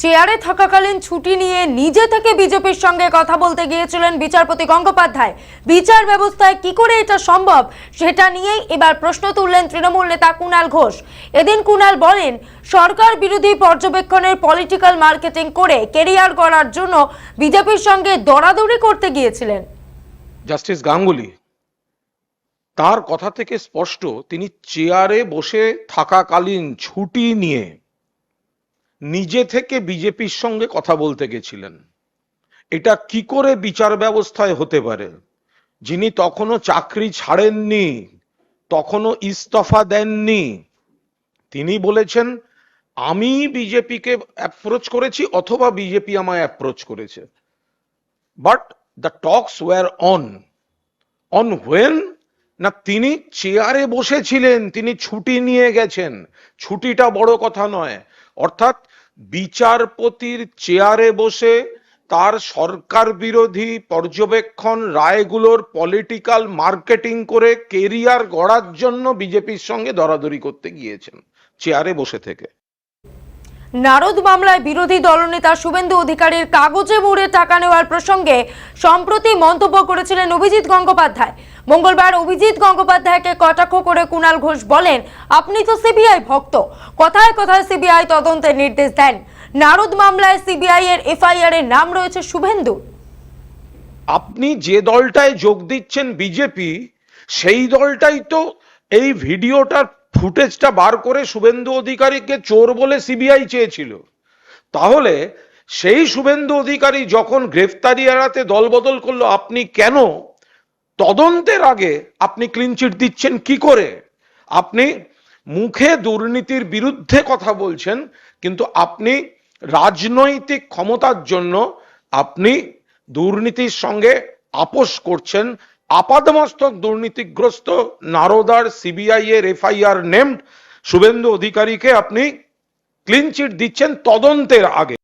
চেয়ারে থাকাকালীন ছুটি নিয়ে নিজে থেকে বিজেপির সঙ্গে কথা বলতে গিয়েছিলেন বিচারপতি গঙ্গোপাধ্যায়। বিচার ব্যবস্থায় কি করে এটা সম্ভব সেটা নিয়েই এবার প্রশ্ন তুললেন তৃণমূল নেতা কুণাল ঘোষ। এদিন কুণাল বলেন, সরকার বিরোধী পর্যবেক্ষণের পলিটিক্যাল মার্কেটিং করে কেরিয়ার গড়ার জন্য বিজেপির সঙ্গে দরাদরি করতে গিয়েছিলেন। জাস্টিস গাঙ্গুলি তার কথা থেকে স্পষ্ট, তিনি চেয়ারে বসে থাকাকালীন ছুটি নিয়ে নিজে থেকে বিজেপির সঙ্গে কথা বলতে গেছিলেন। এটা কি করে বিচার ব্যবস্থায় হতে পারে? যিনি তখনও চাকরি ছাড়েননি, তখনও ইস্তফা দেননি, তিনি বলেছেন আমি বিজেপিকে অ্যাপ্রোচ করেছি অথবা বিজেপি আমায় অ্যাপ্রোচ করেছে। But the talks were on when না তিনি চেয়ারে বসেছিলেন, তিনি ছুটি নিয়ে গেছেন। ছুটিটা বড় কথা নয়, অর্থাৎ বিচারপতির চেয়ারে বসে তার সরকার বিরোধী পর্যবেক্ষণ রায়গুলোর পলিটিক্যাল মার্কেটিং করে কেরিয়ার গড়ার জন্য বিজেপির সঙ্গে দরাদরি করতে গিয়েছেন চেয়ারে বসে থেকে। নারদ মামলায় বিরোধী দলনেতা শুভেন্দু অধিকারীর কাগজে মুড়ে টাকা নেওয়ার প্রসঙ্গে সম্প্রতি মন্তব্য করেছিলেন অভিজিৎ গঙ্গোপাধ্যায়। মঙ্গলবার অভিজিৎ গঙ্গোপাধ্যায়কে কটাক্ষ করে কুণাল ঘোষ বলেন, আপনি তো সিবিআই ভক্ত, কথায় কথায় সিবিআই তদন্তের নির্দেশ দেন। নারদ মামলায় সিবিআই এর এফআইআর এর নাম রয়েছে শুভেন্দু। আপনি যে দলটায় যোগ দিচ্ছেন বিজেপি, সেই দলটাই তো এই ভিডিওটার ফুটেজটা বার করে শুভেন্দু অধিকারীকে চোর বলে সিবিআই চেয়েছিল। তাহলে সেই শুভেন্দু অধিকারী যখন গ্রেফতারি এড়াতে দলবদল করলো, আপনি কেন তদন্তের আগে আপনি ক্লিনচিট দিচ্ছেন কি করে? আপনি মুখে দুর্নীতির বিরুদ্ধে কথা বলছেন, কিন্তু আপনি রাজনৈতিক ক্ষমতার জন্য আপনি দুর্নীতির সঙ্গে আপোষ করছেন। আপাদমস্তক দুর্নীতিগ্রস্ত নারদার সিবিআই এর এফআইআর নেমড শুভেন্দু অধিকারীকে আপনি ক্লিন চিট দিচ্ছেন তদন্তের আগে।